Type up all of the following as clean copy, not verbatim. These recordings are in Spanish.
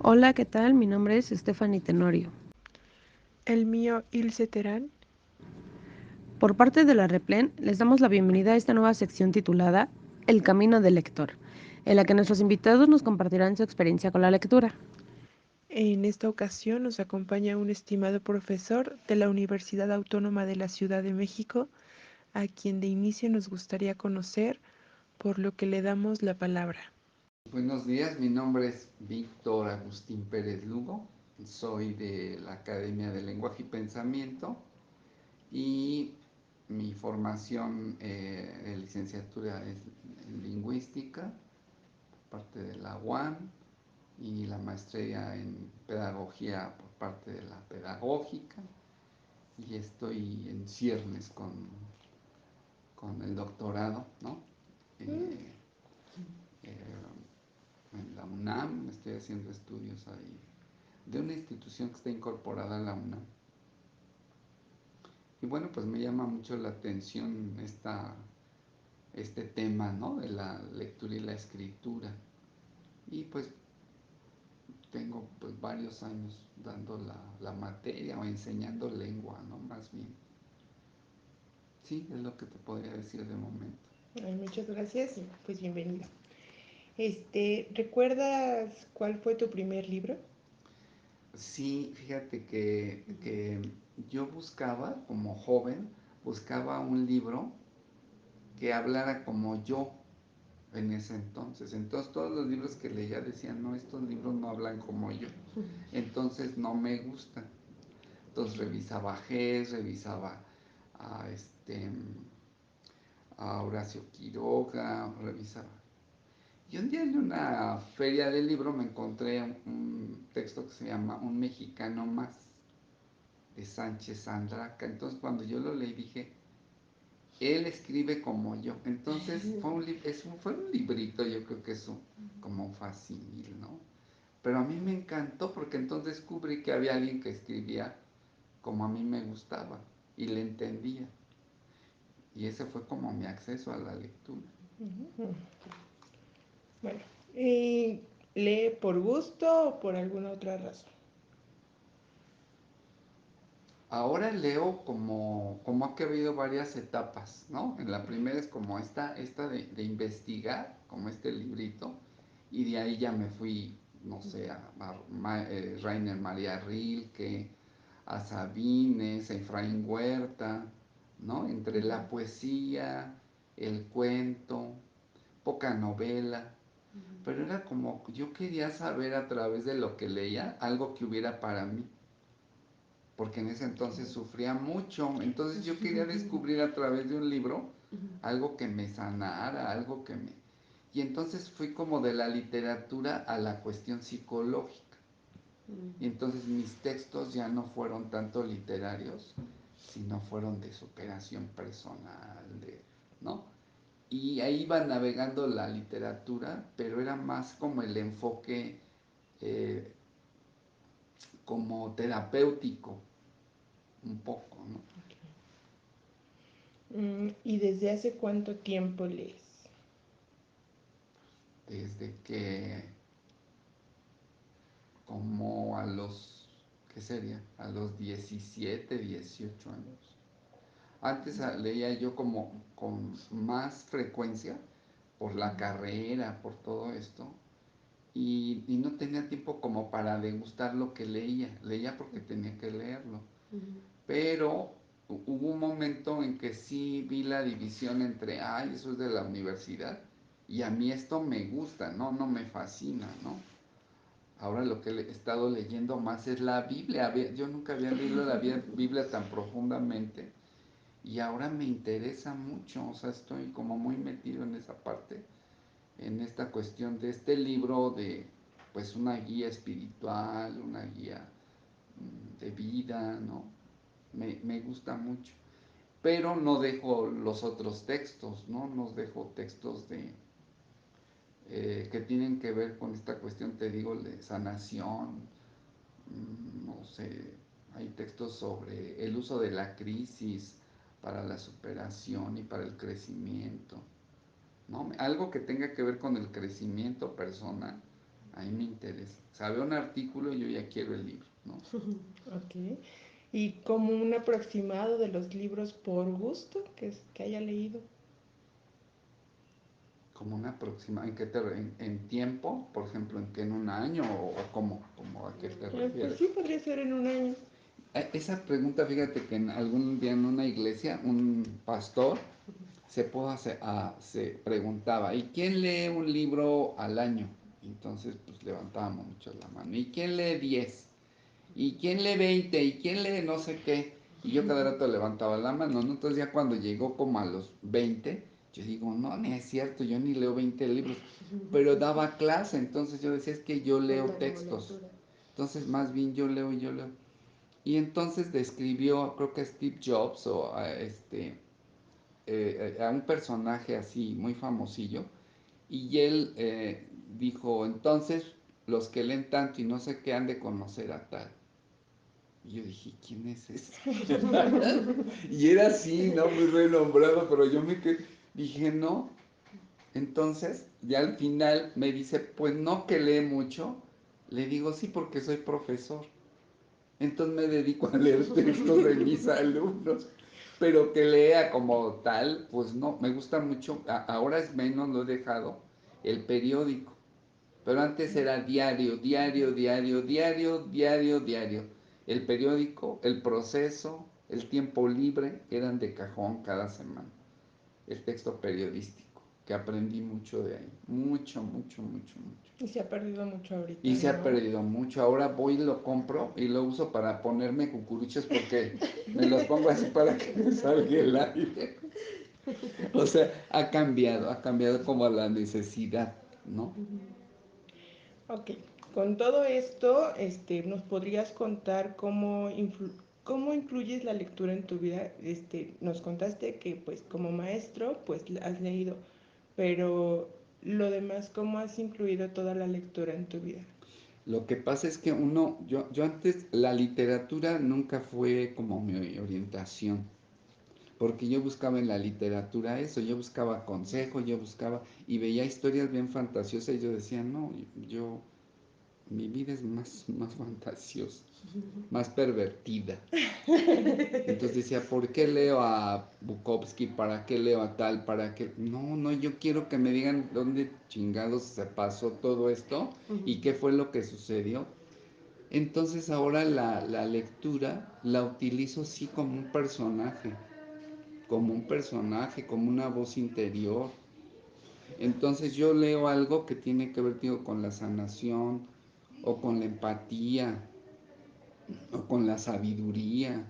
Hola, ¿qué tal? Mi nombre es Stephanie Tenorio. El mío, Ilse Terán. Por parte de la Replen, les damos la bienvenida a esta nueva sección titulada El Camino del Lector, en la que nuestros invitados nos compartirán su experiencia con la lectura. En esta ocasión nos acompaña un estimado profesor de la Universidad Autónoma de la Ciudad de México, a quien de inicio nos gustaría conocer, por lo que le damos la palabra. Buenos días, mi nombre es Víctor Agustín Pérez Lugo, soy de la Academia de Lenguaje y Pensamiento y mi formación de licenciatura es en lingüística, parte de la UAM, y la maestría en pedagogía por parte de la pedagógica, y estoy en ciernes con el doctorado, ¿no? Eh, en la UNAM, estoy haciendo estudios ahí de una institución que está incorporada a la UNAM. Y bueno, pues me llama mucho la atención este tema, ¿no? De la lectura y la escritura. Y pues tengo pues varios años dando la materia o enseñando lengua, ¿no? Más bien. Sí, es lo que te podría decir de momento. Ay, muchas gracias y pues bienvenido. ¿Recuerdas cuál fue tu primer libro? Sí, fíjate que yo buscaba, como joven, buscaba un libro que hablara como yo en ese entonces. Entonces todos los libros que leía decían, no, estos libros no hablan como yo. Entonces no me gustan. Entonces revisaba Hess, revisaba a, a Horacio Quiroga, revisaba. Y un día en una feria del libro me encontré un texto que se llama Un mexicano más, de Sánchez Andraca. Entonces cuando yo lo leí dije, él escribe como yo. Entonces fue un librito, yo creo que es como fácil, ¿no? Pero a mí me encantó porque entonces descubrí que había alguien que escribía como a mí me gustaba y le entendía. Y ese fue como mi acceso a la lectura. Bueno, ¿y lee por gusto o por alguna otra razón? Ahora leo como ha habido varias etapas, ¿no? En la primera es como esta de investigar, como este librito, y de ahí ya me fui, no sé, Rainer María Rilke, a Sabines, a Efraín Huerta, ¿no? Entre la poesía, el cuento, poca novela, pero era como yo quería saber a través de lo que leía algo que hubiera para mí, porque en ese entonces sufría mucho, entonces yo quería descubrir a través de un libro algo que me sanara, algo que me... Y entonces fui como de la literatura a la cuestión psicológica. Y entonces mis textos ya no fueron tanto literarios, sino fueron de superación personal, ¿no? Y ahí iba navegando la literatura, pero era más como el enfoque eh, como terapéutico, un poco, ¿no? ¿Y desde hace cuánto tiempo lees? Desde que como a los, ¿qué sería? A los 17, 18 años. Antes leía yo como con más frecuencia por la carrera, por todo esto, y no tenía tiempo como para degustar lo que leía. Leía porque tenía que leerlo. Pero hubo un momento en que sí vi la división entre, ay, eso es de la universidad, y a mí esto me gusta, ¿no? No me fascina, ¿no? Ahora lo que he estado leyendo más es la Biblia. Yo nunca había leído la Biblia tan profundamente y ahora me interesa mucho, o sea, estoy como muy metido en esa parte, en esta cuestión de este libro de, pues, una guía espiritual, una guía de vida, ¿no? Me gusta mucho. Pero no dejo los otros textos, ¿no? No dejo textos que tienen que ver con esta cuestión, te digo, de sanación, no sé, hay textos sobre el uso de la crisis para la superación y para el crecimiento, ¿no? Algo que tenga que ver con el crecimiento personal, ahí me interesa. O sea, veo un artículo y yo ya quiero el libro, ¿no? Ok. Y como un aproximado de los libros por gusto que haya leído. Como una próxima, ¿en qué en tiempo? Por ejemplo, ¿en qué en un año o cómo? ¿Cómo a qué te Pues refieres? sí, podría ser en un año. Esa pregunta, fíjate que en algún día en una iglesia, un pastor se preguntaba, ¿y quién lee un libro al año? Entonces, pues levantábamos mucho la mano. ¿Y quién lee 10? ¿Y quién lee 20? ¿Y quién lee no sé qué? Y yo cada rato levantaba la mano, ¿no? Entonces ya cuando llegó como a los 20, yo digo, no, ni es cierto, yo ni leo 20 libros. Pero daba clase, entonces yo decía, es que yo leo textos. Entonces más bien yo leo y yo leo. Y entonces describió, creo que Steve Jobs o a un personaje así muy famosillo. Y él dijo, entonces los que leen tanto y no sé qué han de conocer a tal. Y yo dije, ¿quién es ese? Y era así, ¿no? Muy renombrado, pero yo dije, no. Entonces, ya al final me dice, pues no que lee mucho. Le digo, sí, porque soy profesor. Entonces me dedico a leer textos de mis alumnos. Pero que lea como tal, pues no, me gusta mucho. Ahora es menos, lo he dejado, el periódico. Pero antes era diario, diario, diario, diario, diario, diario. El periódico, el proceso, el tiempo libre eran de cajón cada semana. El texto periodístico, que aprendí mucho de ahí. Mucho, mucho, mucho, mucho. Y se ha perdido mucho ahorita, Y se ha ¿no? perdido mucho. Ahora voy y lo compro y lo uso para ponerme cucuruchos porque me los pongo así para que me salga el aire. O sea, ha cambiado como a la necesidad, ¿no? Ok, con todo esto, ¿nos podrías contar cómo incluyes la lectura en tu vida? Nos contaste que, pues, como maestro, pues, has leído, pero lo demás, ¿cómo has incluido toda la lectura en tu vida? Lo que pasa es que yo antes, la literatura nunca fue como mi orientación, porque yo buscaba en la literatura eso, yo buscaba consejo, yo buscaba, y veía historias bien fantasiosas y yo decía, no, mi vida es más fantasiosa, más pervertida. Entonces decía, ¿por qué leo a Bukowski? ¿Para qué leo a tal? ¿Para qué? No, no, yo quiero que me digan dónde chingados se pasó todo esto y qué fue lo que sucedió. Entonces ahora la lectura la utilizo sí como un personaje, como una voz interior. Entonces yo leo algo que tiene que ver, digo, con la sanación o con la empatía o con la sabiduría.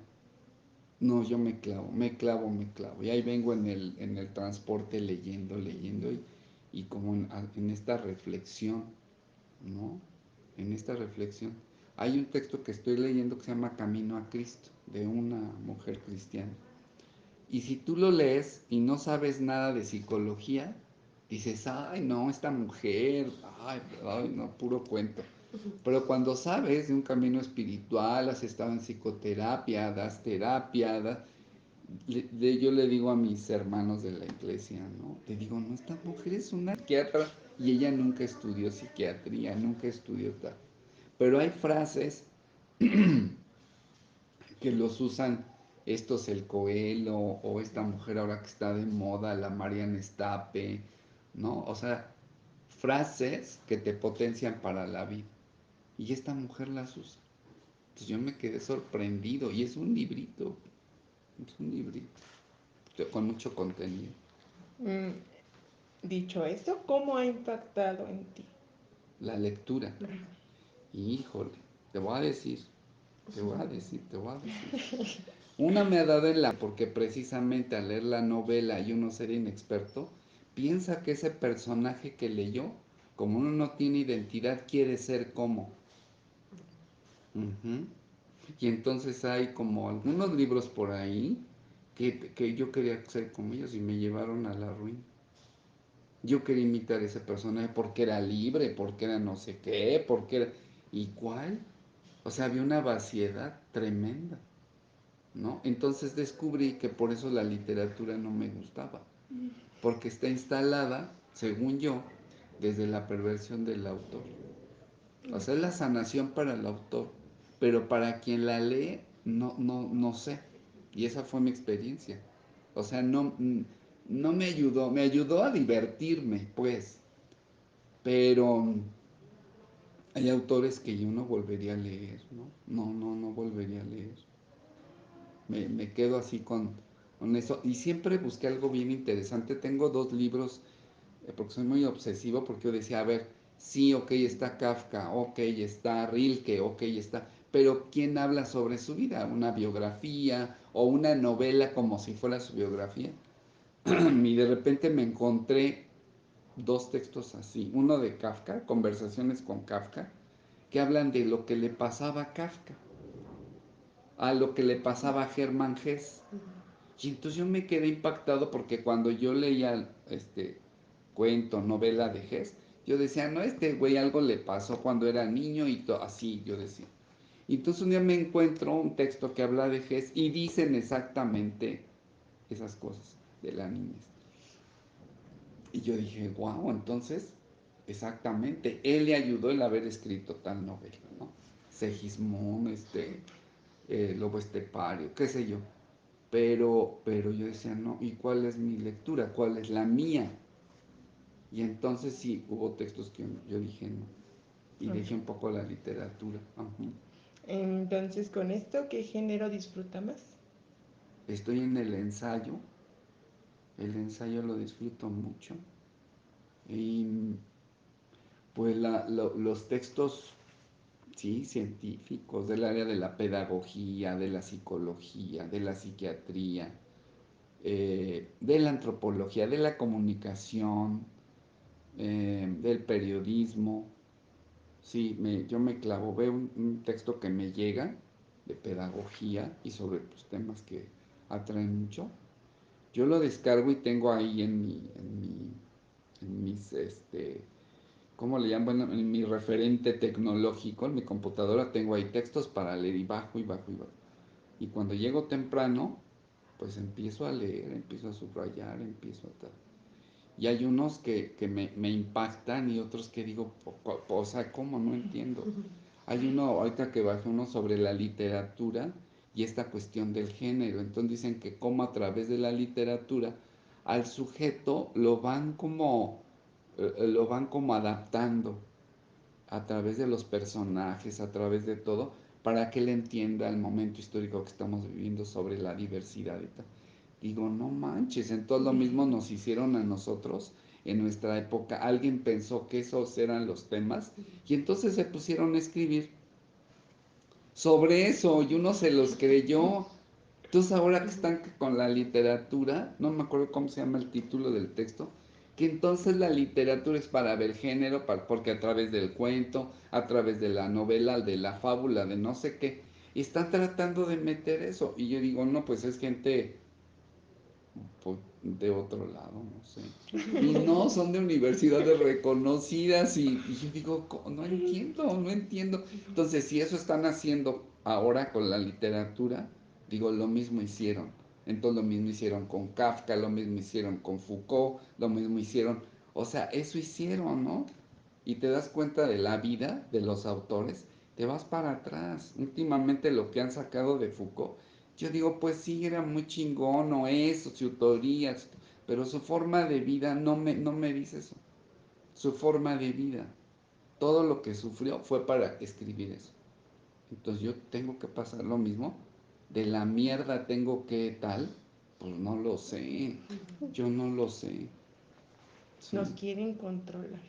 No, yo me clavo, me clavo, me clavo. Y ahí vengo en el transporte leyendo, leyendo y como en esta reflexión, ¿no? En esta reflexión. Hay un texto que estoy leyendo que se llama Camino a Cristo, de una mujer cristiana. Y si tú lo lees y no sabes nada de psicología, dices, ay, no, esta mujer, ay, no, puro cuento. Pero cuando sabes de un camino espiritual, has estado en psicoterapia, das terapia, yo le digo a mis hermanos de la iglesia, ¿no? Le digo, no, esta mujer es una psiquiatra y ella nunca estudió psiquiatría, nunca estudió tal. Pero hay frases que los usan estos el Coelho o esta mujer ahora que está de moda, la Marian Stape, ¿no? O sea, frases que te potencian para la vida. Y esta mujer las usa. Entonces yo me quedé sorprendido y es un librito con mucho contenido. Mm, dicho esto, ¿cómo ha impactado en ti? La lectura, híjole, te voy a decir, te voy a decir, te voy a decir. Una me ha dado porque precisamente al leer la novela y uno ser inexperto, piensa que ese personaje que leyó, como uno no tiene identidad, quiere ser como. Ujú. Y entonces hay como algunos libros por ahí que yo quería ser como ellos y me llevaron a la ruina. Yo quería imitar ese personaje porque era libre, porque era no sé qué, porque era... ¿Y cuál? O sea, había una vaciedad tremenda, ¿no? Entonces descubrí que por eso la literatura no me gustaba, porque está instalada, según yo, desde la perversión del autor. O sea, es la sanación para el autor, pero para quien la lee, no sé. Y esa fue mi experiencia. O sea, no me ayudó a divertirme, pues, pero hay autores que yo no volvería a leer, ¿no? No volvería a leer. Me quedo así con eso. Y siempre busqué algo bien interesante. Tengo dos libros, porque soy muy obsesivo, porque yo decía, a ver, sí, ok, está Kafka, ok, está Rilke, ok, está... Pero ¿quién habla sobre su vida? ¿Una biografía o una novela como si fuera su biografía? Y de repente me encontré dos textos así. Uno de Kafka, Conversaciones con Kafka, que hablan de lo que le pasaba a Kafka, a lo que le pasaba a Germán Gess. Y entonces yo me quedé impactado porque cuando yo leía cuento, novela de Gess, yo decía, no, este güey algo le pasó cuando era niño y así, yo decía. Y entonces un día me encuentro un texto que habla de Gess y dicen exactamente esas cosas de la niñez. Y yo dije, wow, entonces, exactamente, él le ayudó el haber escrito tal novela, ¿no? Segismund, Lobo Estepario, qué sé yo. Pero yo decía, no, ¿y cuál es mi lectura? ¿Cuál es la mía? Y entonces sí, hubo textos que yo dije no. Y Ok. dejé un poco la literatura. Ajá. Entonces, con esto, ¿qué género disfruta más? Estoy en el ensayo. El ensayo lo disfruto mucho. Y pues los textos, sí, científicos, del área de la pedagogía, de la psicología, de la psiquiatría, de la antropología, de la comunicación, del periodismo. Sí, yo me clavo, veo un texto que me llega de pedagogía y sobre pues, temas que atraen mucho. Yo lo descargo y tengo ahí en mis, ¿cómo le llaman? Bueno, en mi referente tecnológico, en mi computadora tengo ahí textos para leer y bajo y bajo y bajo. Y cuando llego temprano, pues empiezo a leer, empiezo a subrayar, empiezo a tal. Y hay unos que me impactan y otros que digo, o sea, ¿cómo? No entiendo. Hay uno, ahorita que bajé uno sobre la literatura y esta cuestión del género. Entonces dicen que como a través de la literatura al sujeto lo van como adaptando a través de los personajes, a través de todo, para que él entienda el momento histórico que estamos viviendo sobre la diversidad y tal. Digo, no manches, entonces lo mismo nos hicieron a nosotros en nuestra época. Alguien pensó que esos eran los temas y entonces se pusieron a escribir sobre eso y uno se los creyó. Entonces ahora que están con la literatura, no me acuerdo cómo se llama el título del texto, que entonces la literatura es para ver género, porque a través del cuento, a través de la novela, de la fábula, de no sé qué, están tratando de meter eso. Y yo digo, no, pues es gente pues, de otro lado, no sé. Y no, son de universidades reconocidas y yo digo, no entiendo, no entiendo. Entonces, si eso están haciendo ahora con la literatura, digo, lo mismo hicieron. Entonces, lo mismo hicieron con Kafka, lo mismo hicieron con Foucault, lo mismo hicieron. O sea, eso hicieron, ¿no? Y te das cuenta de la vida de los autores, te vas para atrás. Últimamente lo que han sacado de Foucault, yo digo, pues sí, era muy chingón, o eso, su teoría, pero su forma de vida no me dice eso. Su forma de vida, todo lo que sufrió fue para escribir eso. Entonces yo tengo que pasar lo mismo. De la mierda tengo que tal, pues no lo sé. Yo no lo sé. Nos Sí. quieren controlar.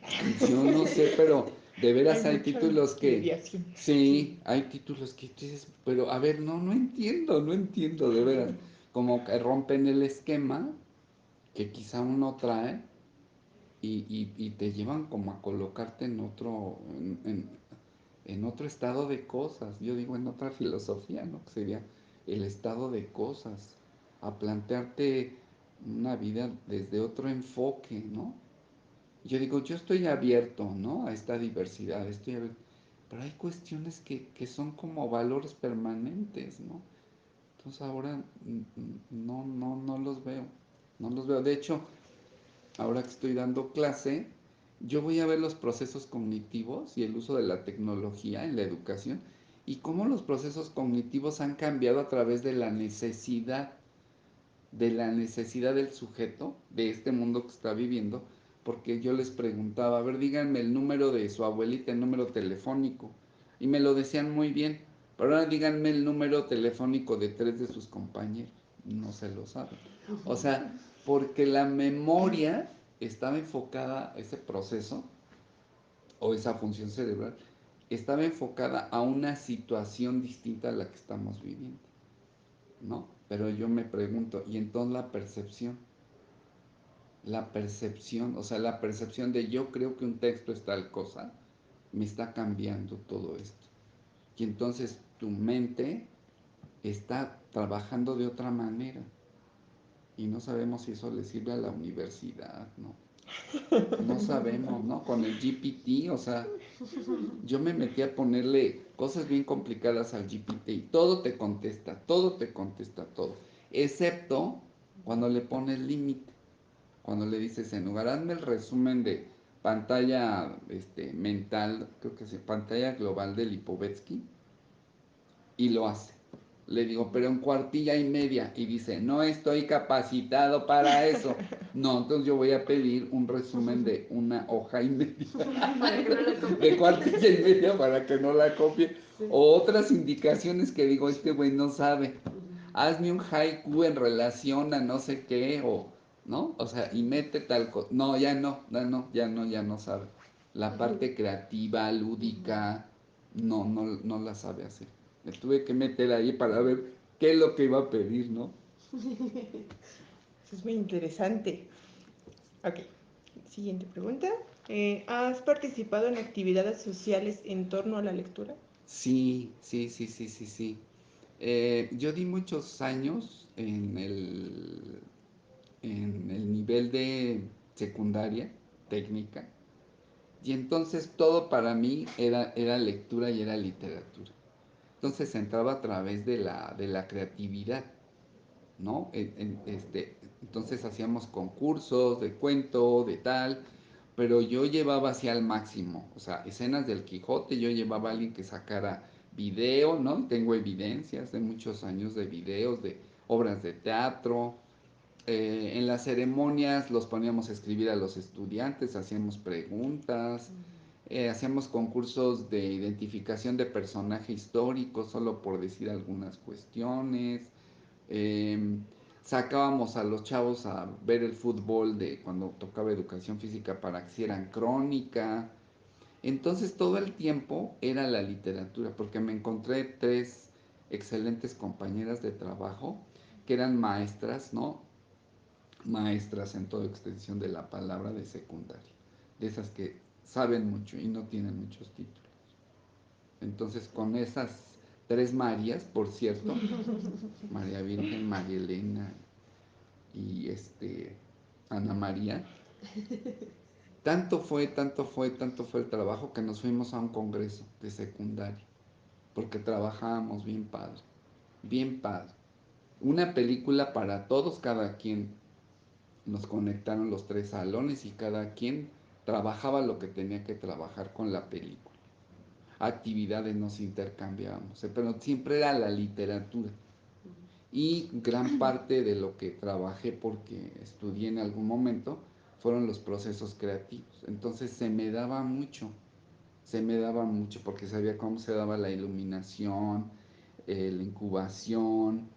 Yo no sé, pero de Hay veras hay mucha títulos que, mediación. Sí. sí, hay títulos que dices, pero a ver, no entiendo, no entiendo, de veras. Como que rompen el esquema que quizá uno trae y te llevan como a colocarte en en otro estado de cosas. Yo digo en otra filosofía, ¿no? Que sería el estado de cosas, a plantearte una vida desde otro enfoque, ¿no? Yo digo, yo estoy abierto, ¿no? A esta diversidad, estoy abierto. Pero hay cuestiones que son como valores permanentes, ¿no? Entonces ahora no los veo, no los veo. De hecho, ahora que estoy dando clase, yo voy a ver los procesos cognitivos y el uso de la tecnología en la educación y cómo los procesos cognitivos han cambiado a través de la necesidad del sujeto, de este mundo que está viviendo, porque yo les preguntaba, a ver, díganme el número de su abuelita, el número telefónico, y me lo decían muy bien, pero ahora díganme el número telefónico de 3 de sus compañeros, no se lo saben. O sea, porque la memoria estaba enfocada, ese proceso, o esa función cerebral, estaba enfocada a una situación distinta a la que estamos viviendo, ¿no? Pero yo me pregunto, ¿y entonces la percepción? La percepción, o sea, la percepción de yo creo que un texto es tal cosa, me está cambiando todo esto. Y entonces tu mente está trabajando de otra manera. Y no sabemos si eso le sirve a la universidad, ¿no? No sabemos, ¿no? Con el GPT, o sea, yo me metí a ponerle cosas bien complicadas al GPT y todo te contesta todo. Excepto cuando le pones límite. Cuando le dices, en lugar, hazme el resumen de pantalla mental, creo que es pantalla global de Lipovetsky, y lo hace. Le digo, pero en cuartilla y media, y dice, no estoy capacitado para eso. No, entonces yo voy a pedir un resumen de una hoja y media, Para que no la de copie. cuartilla y media para que no la copie. Sí. O otras indicaciones que digo, este güey no sabe. Hazme un haiku en relación a no sé qué, o, ¿no? O sea, y mete tal cosa. No, ya no sabe. La parte creativa, lúdica, no la sabe hacer. Me tuve que meter ahí para ver qué es lo que iba a pedir, ¿no? Eso es muy interesante. Ok, siguiente pregunta. ¿Has participado en actividades sociales en torno a la lectura? Sí. Yo di muchos años en el nivel de secundaria técnica y entonces todo para mí era lectura y era literatura. Entonces entraba a través de la creatividad, ¿no? Entonces hacíamos concursos de cuento, de tal, pero yo llevaba así al máximo, o sea, escenas del Quijote, yo llevaba a alguien que sacara video, ¿no? Tengo evidencias de muchos años de videos, de obras de teatro. En las ceremonias los poníamos a escribir a los estudiantes, hacíamos preguntas, hacíamos concursos de identificación de personaje histórico, solo por decir algunas cuestiones. eh, Sacábamos a los chavos a ver el fútbol de cuando tocaba educación física para que hicieran crónica. Entonces todo el tiempo era la literatura, porque me encontré 3 excelentes compañeras de trabajo que eran maestras, ¿no? Maestras en toda extensión de la palabra de secundaria, de esas que saben mucho y no tienen muchos títulos. Entonces con esas 3 Marías, por cierto, María Virgen, María Elena y Ana María, tanto fue el trabajo que nos fuimos a un congreso de secundaria, porque trabajábamos bien padre. Una película para todos, cada quien, nos conectaron los 3 salones y cada quien trabajaba lo que tenía que trabajar con la película. Actividades nos intercambiábamos, pero siempre era la literatura. Y gran parte de lo que trabajé porque estudié en algún momento fueron los procesos creativos. Entonces se me daba mucho porque sabía cómo se daba la iluminación, la incubación,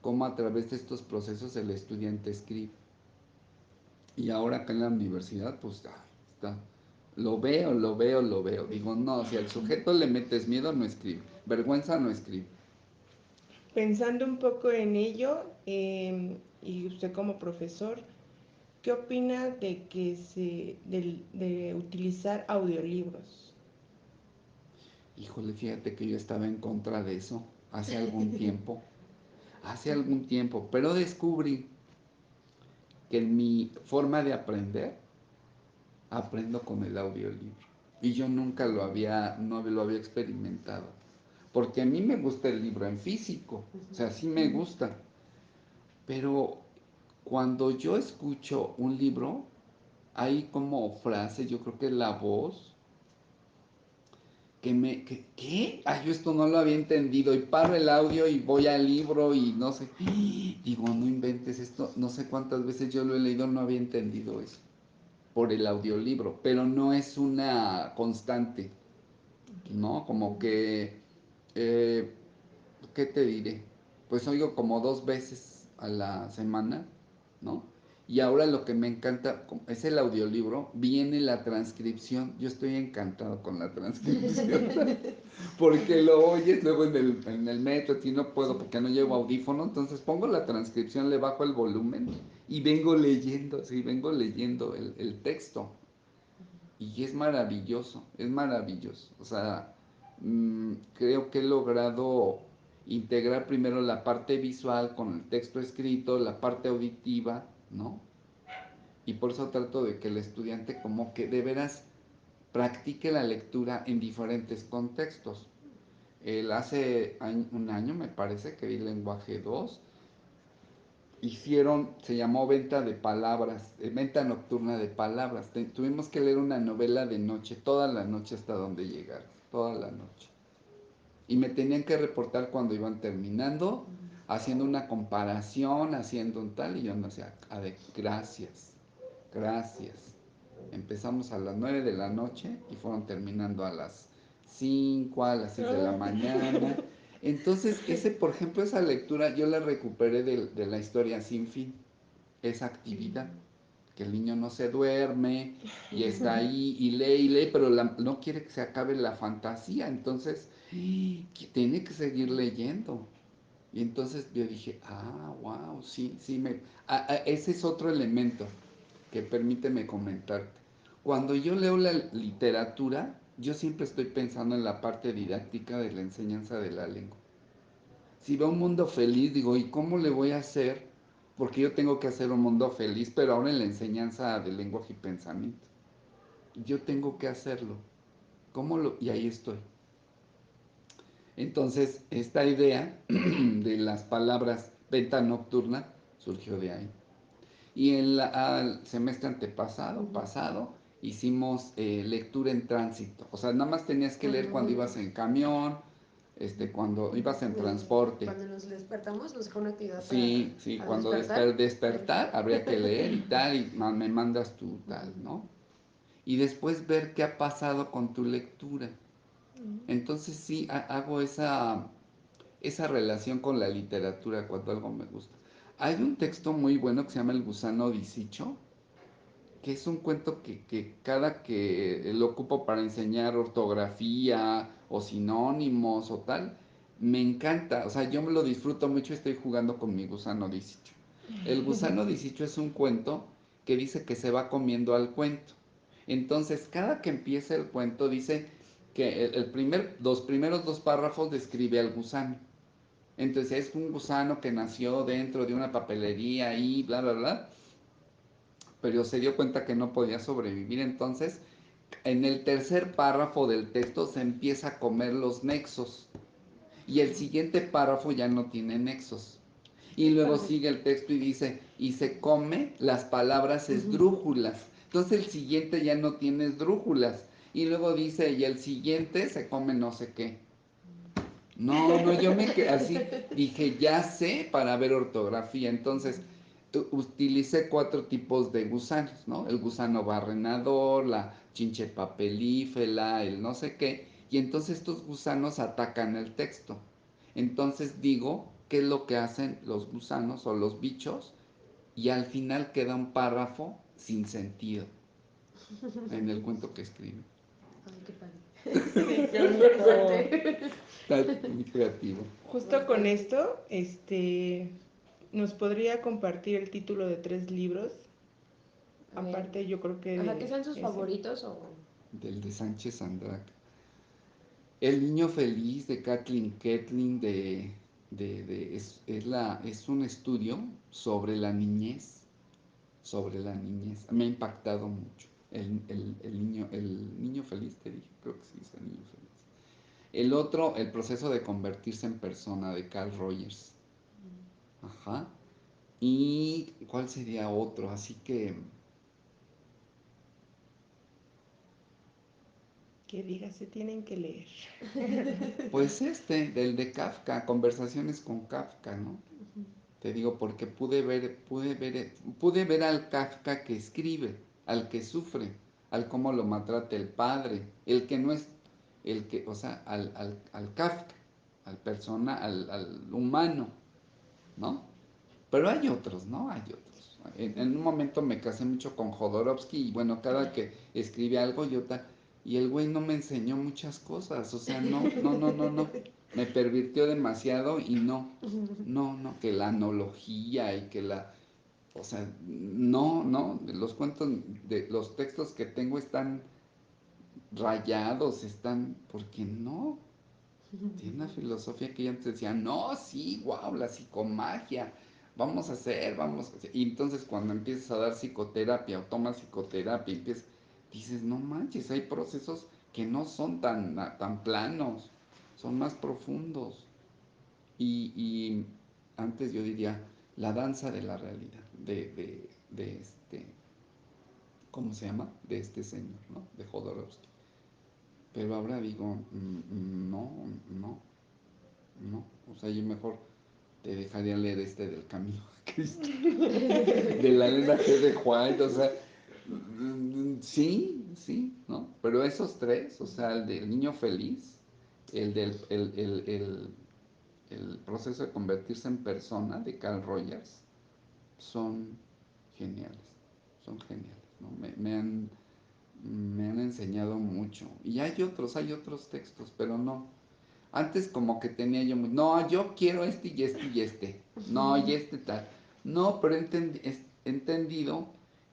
cómo a través de estos procesos el estudiante escribe. Y ahora acá en la universidad, pues, está, lo veo. Digo, no, si al sujeto le metes miedo, no escribe. Vergüenza, no escribe. Pensando un poco en ello, y usted como profesor, ¿qué opina de de utilizar audiolibros? Híjole, fíjate que yo estaba en contra de eso hace algún tiempo. Hace algún tiempo, pero descubrí que en mi forma de aprender, aprendo con el audiolibro. Y yo nunca no lo había experimentado. Porque a mí me gusta el libro en físico, o sea, sí me gusta. Pero cuando yo escucho un libro, hay como frases, yo creo que es la voz, ¿qué? Ay, yo esto no lo había entendido, y paro el audio y voy al libro y no sé, digo, no inventes esto, no sé cuántas veces yo lo he leído, no había entendido eso, por el audiolibro, pero no es una constante, ¿no? Como que, eh, ¿qué te diré? Pues oigo como 2 veces a la semana, ¿no? Y ahora lo que me encanta es el audiolibro, viene la transcripción. Yo estoy encantado con la transcripción, porque lo oyes luego en el metro, y no puedo porque no llevo audífono, entonces pongo la transcripción, le bajo el volumen y vengo leyendo, sí, vengo leyendo el texto. Y es maravilloso, es maravilloso. O sea, creo que he logrado integrar primero la parte visual con el texto escrito, la parte auditiva, ¿no? Y por eso trato de que el estudiante como que de veras practique la lectura en diferentes contextos. Hace un año me parece que di lenguaje 2 hicieron, se llamó venta de palabras, venta nocturna de palabras. Tuvimos que leer una novela de noche, toda la noche hasta donde llegar, toda la noche. Y me tenían que reportar cuando iban terminando, haciendo una comparación, haciendo un tal, y yo no decía, a ver, gracias, gracias. Empezamos a las 9 de la noche y fueron terminando a las 5 a las 6 de la mañana. Entonces, por ejemplo, esa lectura yo la recuperé de la historia sin fin, esa actividad, que el niño no se duerme y está ahí y lee, pero no quiere que se acabe la fantasía, entonces tiene que seguir leyendo. Y entonces yo dije, wow, sí, sí, ese es otro elemento que permíteme comentarte. Cuando yo leo la literatura, yo siempre estoy pensando en la parte didáctica de la enseñanza de la lengua. Si veo un mundo feliz, digo, ¿y cómo le voy a hacer? Porque yo tengo que hacer un mundo feliz, pero ahora en la enseñanza de lenguaje y pensamiento. Yo tengo que hacerlo. Y ahí estoy. Entonces, esta idea de las palabras venta nocturna surgió de ahí. Y al semestre antepasado, pasado, hicimos lectura en tránsito. O sea, nada más tenías que leer cuando ibas en camión, cuando ibas en transporte. Cuando nos despertamos, nos deja una actividad Sí, sí, para cuando despertar. despertar habría que leer y tal, y me mandas tú tal, ¿no? Y después ver qué ha pasado con tu lectura. Entonces sí, hago esa relación con la literatura cuando algo me gusta. Hay un texto muy bueno que se llama El gusano dishicho, que es un cuento que cada que lo ocupo para enseñar ortografía o sinónimos o tal, me encanta. O sea, yo me lo disfruto mucho y estoy jugando con mi gusano dishicho. El gusano dishicho es un cuento que dice que se va comiendo al cuento. Entonces, cada que empieza el cuento dice que los primeros 2 párrafos describe al gusano. Entonces es un gusano que nació dentro de una papelería y bla, bla, bla, pero se dio cuenta que no podía sobrevivir. Entonces, en el tercer párrafo del texto se empieza a comer los nexos y el siguiente párrafo ya no tiene nexos. Y luego sigue el texto y dice, y se come las palabras esdrújulas. Entonces el siguiente ya no tiene esdrújulas. Y luego dice, y el siguiente se come no sé qué. No, no, yo me quedé así, dije, ya sé para ver ortografía. Entonces, utilicé 4 tipos de gusanos, ¿no? El gusano barrenador, la chinche papelífera, el no sé qué. Y entonces estos gusanos atacan el texto. Entonces digo, ¿qué es lo que hacen los gusanos o los bichos? Y al final queda un párrafo sin sentido en el cuento que escribe. Ay, qué padre. Sí, qué Qué interesante. Está muy creativo. Justo con esto, ¿nos podría compartir el título de 3 libros? A ver. Aparte, yo creo que Ajá, ¿qué sean sus ese. favoritos o...? Del de Sánchez Andraca. El niño feliz de Kathleen Kettling es un estudio sobre la niñez. Me ha impactado mucho. El niño feliz, te dije, creo que sí es el niño feliz. El otro, el proceso de convertirse en persona de Carl Rogers. Ajá. ¿Y cuál sería otro? Así que Que diga, se tienen que leer. Pues del de Kafka, Conversaciones con Kafka, ¿no? Te digo, porque pude ver al Kafka que escribe, al que sufre, al cómo lo maltrata el padre, el que no es, el que, o sea, al Kafka, al persona, al humano, ¿no? Pero hay otros, ¿no? Hay otros. En un momento me casé mucho con Jodorowsky y bueno, cada que escribe algo y el güey no me enseñó muchas cosas, o sea, no. Me pervirtió demasiado y no, que la analogía y que o sea, no, los cuentos, los textos que tengo están rayados, porque no, tiene una filosofía que yo antes decía, no, sí, wow, la psicomagia, vamos a hacer. Y entonces cuando empiezas a dar psicoterapia o tomas psicoterapia, dices, no manches, hay procesos que no son tan planos, son más profundos. Y antes yo diría, la danza de la realidad, de ¿cómo se llama? De este señor, ¿no? De Jodorowsky. Pero ahora digo, no. O sea, yo mejor te dejaría leer del Camino de Cristo, de la Elena G. de White, o sea, sí, ¿no? Pero esos tres, o sea, el del niño feliz, el del el proceso de convertirse en persona de Carl Rogers, son geniales, ¿no? Me han enseñado mucho. Y hay otros textos, pero no. Antes como que tenía yo, no, yo quiero este y este y este. No, y este tal. No, pero he entendido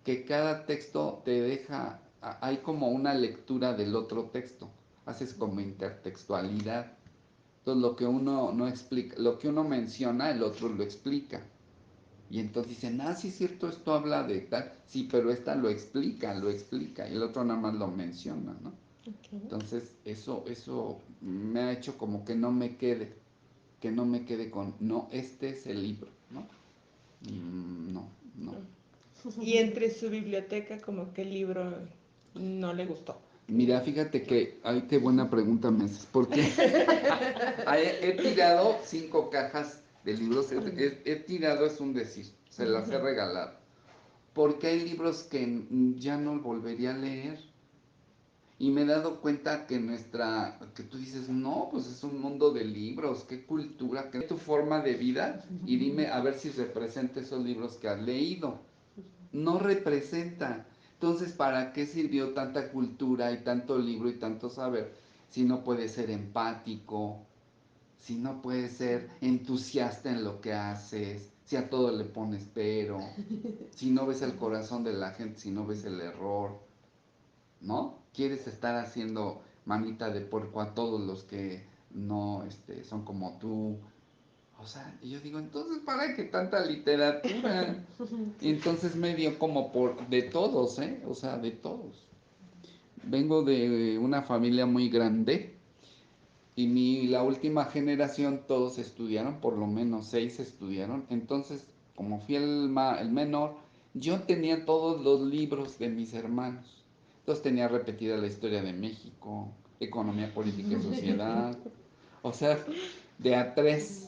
que cada texto te deja, hay como una lectura del otro texto. Haces como intertextualidad. Entonces lo que uno no explica, lo que uno menciona, el otro lo explica. Y entonces dicen, sí es cierto, esto habla de tal, sí, pero esta lo explica, y el otro nada más lo menciona, ¿no? Okay. Entonces, eso me ha hecho como que no me quede con, no, este es el libro, ¿no? No. Y entre su biblioteca, como que el libro no le gustó. Mira, fíjate que, ay, qué buena pregunta me haces, porque he tirado 5 cajas de libros, he tirado, es un decir, se las he regalado, porque hay libros que ya no volvería a leer. Y me he dado cuenta que tú dices, no, pues es un mundo de libros, qué cultura, qué tu forma de vida, y dime a ver si representa esos libros que has leído. No representa. Entonces, ¿para qué sirvió tanta cultura y tanto libro y tanto saber si no puedes ser empático, si no puedes ser entusiasta en lo que haces, si a todo le pones pero, si no ves el corazón de la gente, si no ves el error? ¿No? Quieres estar haciendo manita de puerco a todos los que no son como tú. O sea, y yo digo, entonces, ¿para qué tanta literatura? Entonces me dio como de todos, ¿eh? O sea, de todos. Vengo de una familia muy grande y la última generación todos estudiaron, por lo menos 6 estudiaron. Entonces, como fui el menor, yo tenía todos los libros de mis hermanos. Entonces tenía repetida la historia de México, economía, política y sociedad. O sea, de a tres.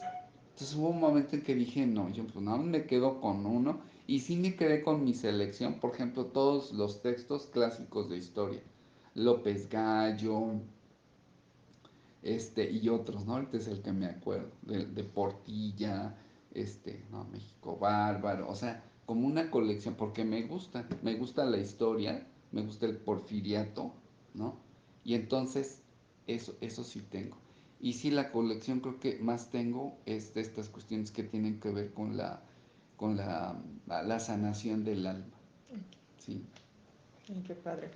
Entonces hubo un momento en que dije, no, yo pues nada más me quedo con uno. Y sí me quedé con mi selección, por ejemplo, todos los textos clásicos de historia. López Gallo, y otros, ¿no? Ahorita es el que me acuerdo, de Portilla, no, México Bárbaro, o sea, como una colección, porque me gusta la historia, me gusta el porfiriato, ¿no? Y entonces, eso sí tengo. Y sí, la colección creo que más tengo es de estas cuestiones que tienen que ver con la sanación del alma, ¿sí? Ay, qué padre.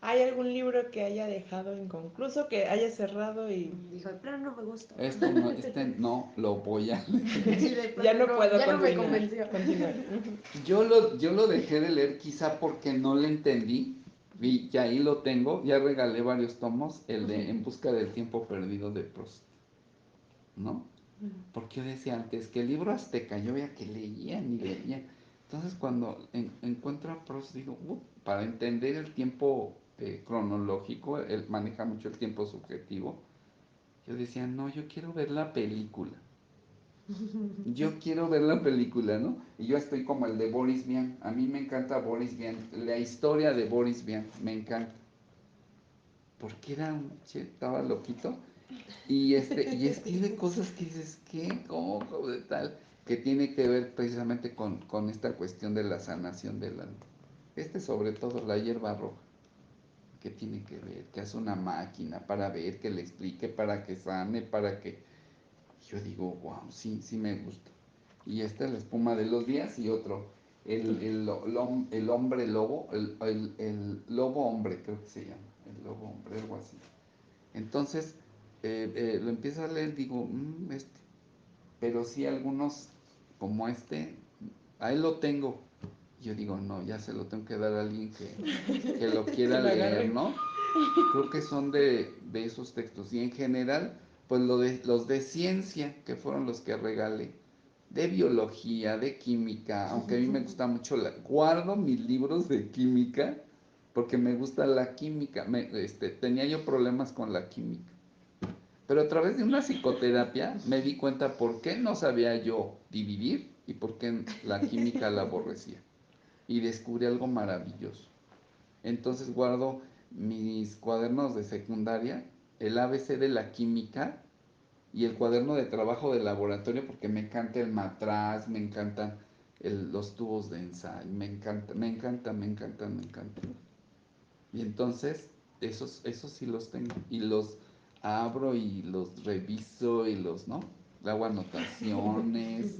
¿Hay algún libro que haya dejado inconcluso, que haya cerrado y Dijo, de plano no me gusta. No lo voy a leer. ya no puedo ya no me continuar? convenció. Continuar. Yo lo dejé de leer quizá porque no le entendí. Y ahí lo tengo, ya regalé varios tomos, el de En busca del tiempo perdido de Proust, ¿no? Porque yo decía antes que el libro azteca, yo veía que leían y leían. Entonces cuando encuentro a Proust digo, para entender el tiempo cronológico, él maneja mucho el tiempo subjetivo. Yo decía, no, yo quiero ver la película. Yo quiero ver la película, ¿no? Y yo estoy como el de Boris Vian. A mí me encanta Boris Vian. La historia de Boris Vian me encanta. Porque era un estaba loquito. Y escribe cosas que dices, ¿qué? ¿Cómo de tal? Que tiene que ver precisamente con esta cuestión de la sanación del alma. Sobre todo la hierba roja. ¿Qué tiene que ver? Que hace una máquina para ver, que le explique, para que sane, para que... Yo digo, wow, sí, sí me gusta. Y esta es la espuma de los días y otro, el hombre lobo, el lobo hombre creo que se llama, el lobo hombre, algo así. Entonces, lo empiezo a leer, digo, pero sí algunos como ahí lo tengo. Yo digo, no, ya se lo tengo que dar a alguien que lo Que quiera lo leer, agarre. ¿no? Creo que son de esos textos. Y en general, pues los de ciencia, que fueron los que regalé, de biología, de química, aunque a mí me gusta mucho, guardo mis libros de química porque me gusta la química. Tenía yo problemas con la química. Pero a través de una psicoterapia me di cuenta por qué no sabía yo dividir y por qué la química la aborrecía. Y descubrí algo maravilloso. Entonces guardo mis cuadernos de secundaria, el ABC de la química y el cuaderno de trabajo de laboratorio porque me encanta el matraz, me encantan los tubos de ensayo, me encanta, me encanta, me encanta, me encanta. Y entonces esos sí los tengo y los abro y los reviso y ¿no? Hago anotaciones,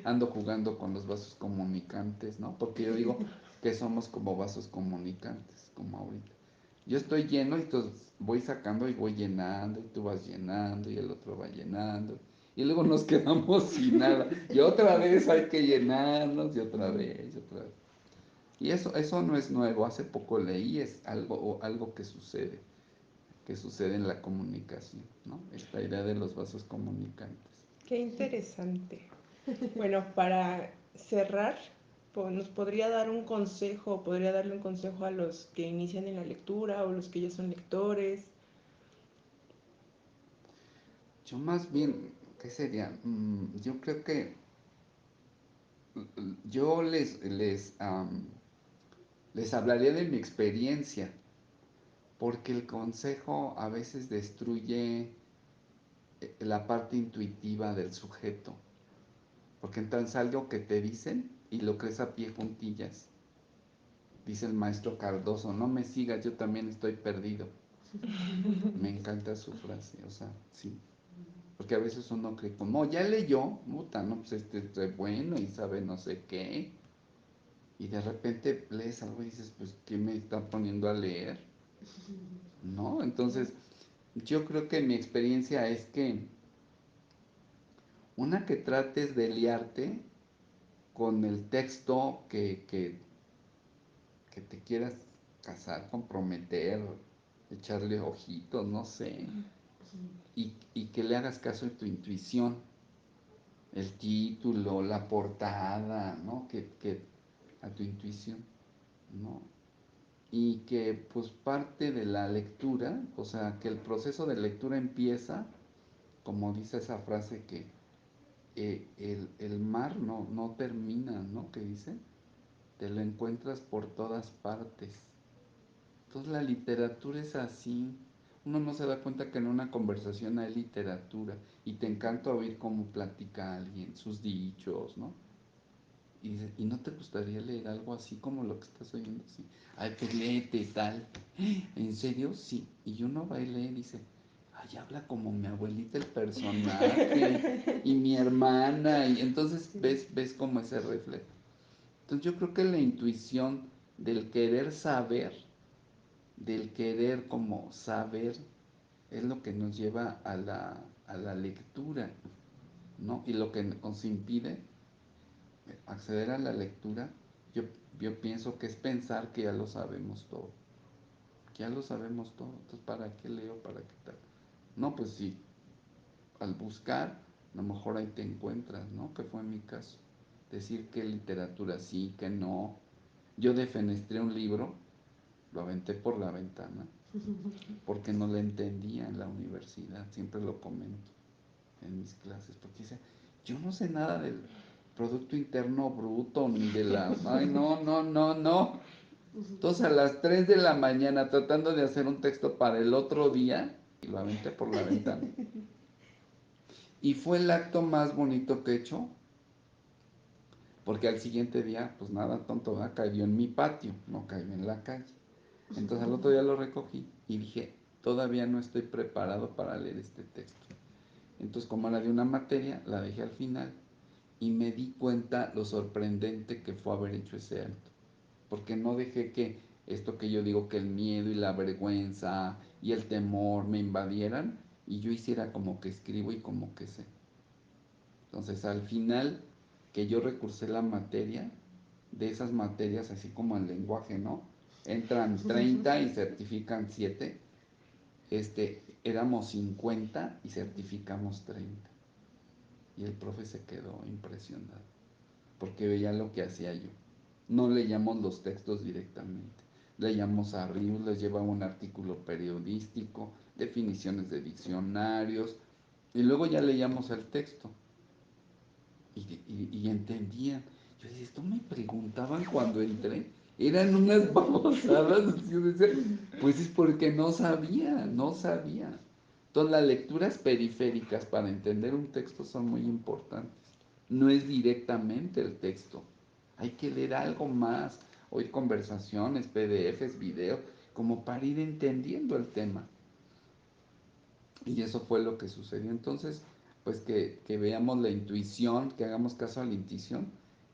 ando jugando con los vasos comunicantes, ¿no? Porque yo digo que somos como vasos comunicantes, como ahorita. Yo estoy lleno y entonces voy sacando y voy llenando y tú vas llenando y el otro va llenando. Y luego nos quedamos sin nada. Y otra vez hay que llenarnos y otra vez y otra vez. Y eso no es nuevo, hace poco leí, es algo que sucede en la comunicación, ¿no? Esta idea de los vasos comunicantes. Qué interesante. Bueno, para cerrar, ¿nos podría dar un consejo, podría darle un consejo a los que inician en la lectura o los que ya son lectores? Yo más bien, ¿qué sería? Yo creo que yo les hablaría de mi experiencia, porque el consejo a veces destruye la parte intuitiva del sujeto, porque entonces algo que te dicen y lo crees a pie juntillas. Dice el maestro Cardoso, no me sigas, yo también estoy perdido. Me encanta su frase, o sea, sí. Porque a veces uno cree como, ya leyó, puta, no, pues este es re bueno y sabe no sé qué. Y de repente lees algo y dices, pues, ¿qué me está poniendo a leer? ¿No? Entonces, yo creo que mi experiencia es que una que trates de liarte con el texto que te quieras casar, comprometer, echarle ojitos, no sé, y que le hagas caso de tu intuición, el título, la portada, ¿no? A tu intuición, ¿no? Y que pues parte de la lectura, o sea, que el proceso de lectura empieza, como dice esa frase que el mar no termina, ¿no? Que dice, te lo encuentras por todas partes. Entonces la literatura es así. Uno no se da cuenta que en una conversación hay literatura y te encanta oír cómo platica alguien, sus dichos, ¿no? Y dices, ¿y no te gustaría leer algo así como lo que estás oyendo? Sí. Ay, pues léete tal. ¿En serio? Sí. Y uno va y lee y dice, ay, habla como mi abuelita el personaje y mi hermana. Y entonces ves como ese reflejo. Entonces yo creo que la intuición del querer saber, del querer como saber, es lo que nos lleva a la lectura, ¿no? Y lo que nos impide acceder a la lectura, yo, yo pienso que es pensar que ya lo sabemos todo. Que ya lo sabemos todo. Entonces, ¿para qué leo? ¿Para qué tal? No, pues sí, al buscar, a lo mejor ahí te encuentras, ¿no? Que fue mi caso. Decir que literatura sí, que no. Yo defenestré un libro Lo aventé por la ventana, porque no le entendía en la universidad, siempre lo comento en mis clases, porque dice, yo no sé nada del Producto Interno Bruto, ni de la... Ay, no, no, no, no. Entonces a las 3 de la mañana tratando de hacer un texto para el otro día, y lo aventé por la ventana. Y fue el acto más bonito que he hecho, porque al siguiente día, pues nada tonto, ¿verdad? Cayó en mi patio, no cayó en la calle. Entonces al otro día lo recogí y dije, todavía no estoy preparado para leer este texto. Entonces, como era de una materia, la dejé al final y me di cuenta lo sorprendente que fue haber hecho ese acto. Porque no dejé que esto que yo digo, que el miedo y la vergüenza y el temor me invadieran y yo hiciera como que escribo y como que sé. Entonces, al final que yo recursé la materia, de esas materias, así como el lenguaje, ¿no? Entran 30 y certifican 7. Éramos 50 y certificamos 30. Y el profe se quedó impresionado, porque veía lo que hacía yo. No leíamos los textos directamente, leíamos a Rius, les llevaba un artículo periodístico, definiciones de diccionarios, y luego ya leíamos el texto, y entendían. Yo decía, esto me preguntaban cuando entré, eran unas babosadas, yo decía, pues es porque no sabía, no sabía. Entonces las lecturas periféricas para entender un texto son muy importantes. No es directamente el texto, hay que leer algo más, oír conversaciones, PDFs, videos, como para ir entendiendo el tema. Y eso fue lo que sucedió. Entonces, pues que veamos la intuición, que hagamos caso a la intuición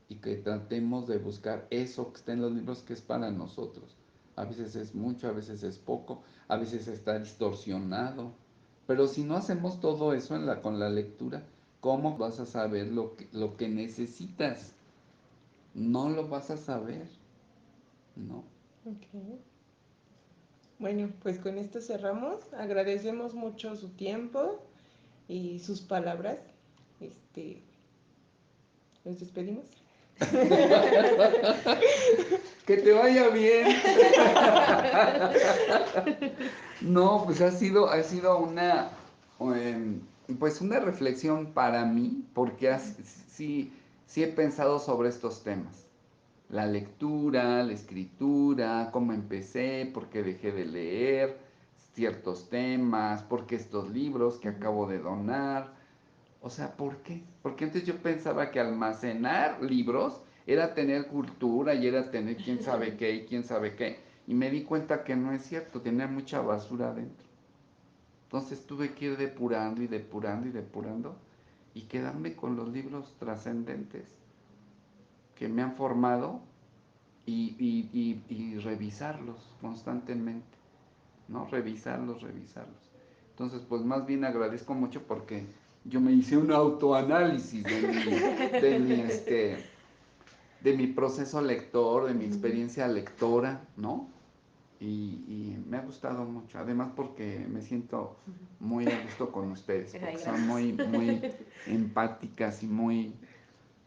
y que tratemos de buscar eso que está en los libros que es para nosotros. A veces es mucho, a veces es poco, a veces está distorsionado. Pero si no hacemos todo eso con la lectura, ¿cómo vas a saber lo que necesitas? No lo vas a saber, ¿no? Ok. Bueno, pues con esto cerramos. Agradecemos mucho su tiempo y sus palabras. Este, nos despedimos. Que te vaya bien. No, pues ha sido em, pues una reflexión para mí, porque sí, sí he pensado sobre estos temas. La lectura, la escritura, cómo empecé, por qué dejé de leer ciertos temas, por qué estos libros que acabo de donar. O sea, ¿por qué? Porque antes yo pensaba que almacenar libros era tener cultura y era tener quién sabe qué y quién sabe qué. Y me di cuenta que no es cierto, tenía mucha basura adentro. Entonces tuve que ir depurando y depurando y depurando y quedarme con los libros trascendentes que me han formado y revisarlos constantemente, ¿no? Revisarlos, revisarlos. Entonces, pues más bien agradezco mucho porque yo me hice un autoanálisis de mi proceso lector, de mi experiencia lectora, ¿no? Y me ha gustado mucho, además porque me siento muy a gusto con ustedes, porque son muy, muy empáticas y muy,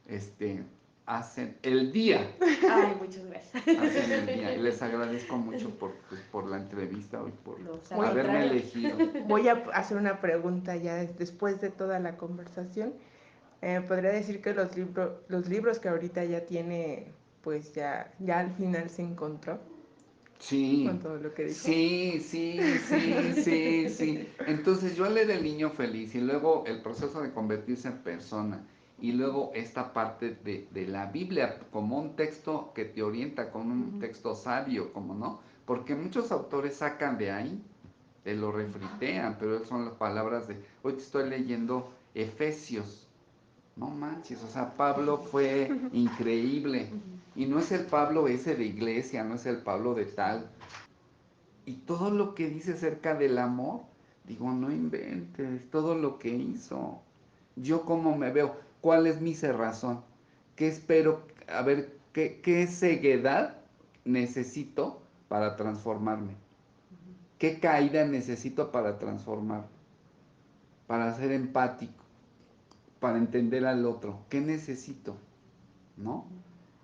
este, hacen el día. Ay, muchas gracias. Hacen el día. Y les agradezco mucho por la entrevista hoy, por No, al haberme contrario. elegido. Voy a hacer una pregunta ya después de toda la conversación. Podría decir que los libros que ahorita ya tiene, pues ya al final se encontró con Sí, todo lo que dijo. sí, sí, sí, sí, sí. Entonces yo leer El Niño Feliz y luego el proceso de convertirse en persona y luego esta parte de la Biblia como un texto que te orienta, como un texto sabio, como no, porque muchos autores sacan de ahí, te lo refritean, pero son las palabras de, hoy te estoy leyendo Efesios. No manches, o sea, Pablo fue increíble. Y no es el Pablo ese de iglesia, no es el Pablo de tal. Y todo lo que dice acerca del amor, digo, no inventes, todo lo que hizo. Yo cómo me veo, cuál es mi cerrazón, qué espero, a ver, qué ceguedad necesito para transformarme, qué caída necesito para transformarme, para ser empático, para entender al otro, qué necesito. ¿No?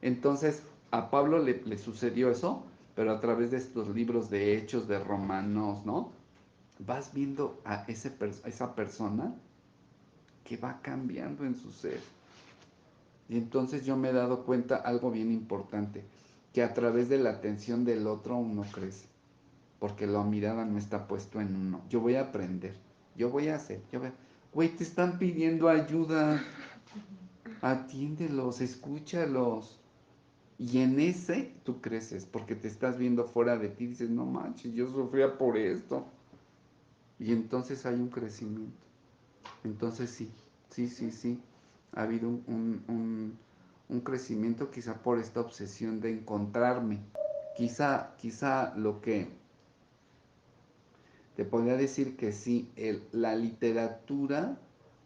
Entonces, a Pablo le sucedió eso, pero a través de estos libros de Hechos, de Romanos, ¿no? Vas viendo a esa persona que va cambiando en su ser. Y entonces yo me he dado cuenta algo bien importante, que a través de la atención del otro uno crece, porque la mirada no está puesto en uno. Yo voy a aprender, yo voy a hacer, Güey, te están pidiendo ayuda, atiéndelos, escúchalos. Y en ese tú creces, porque te estás viendo fuera de ti y dices, no manches, yo sufría por esto. Y entonces hay un crecimiento. Entonces sí, sí, sí, sí. Ha habido un crecimiento quizá por esta obsesión de encontrarme. Quizá lo que te podría decir que sí, la literatura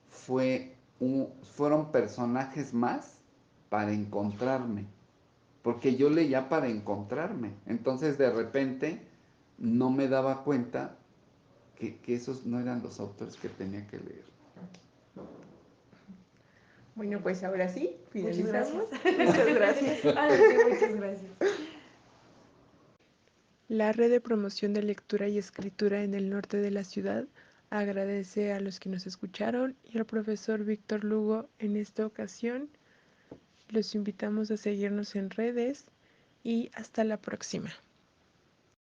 fueron personajes más para encontrarme. Porque yo leía para encontrarme. Entonces de repente no me daba cuenta que esos no eran los autores que tenía que leer. Bueno, pues ahora sí, finalizamos. Muchas gracias. Ahora sí, muchas gracias. La Red de Promoción de Lectura y Escritura en el norte de la ciudad agradece a los que nos escucharon y al profesor Víctor Lugo en esta ocasión. Los invitamos a seguirnos en redes y hasta la próxima.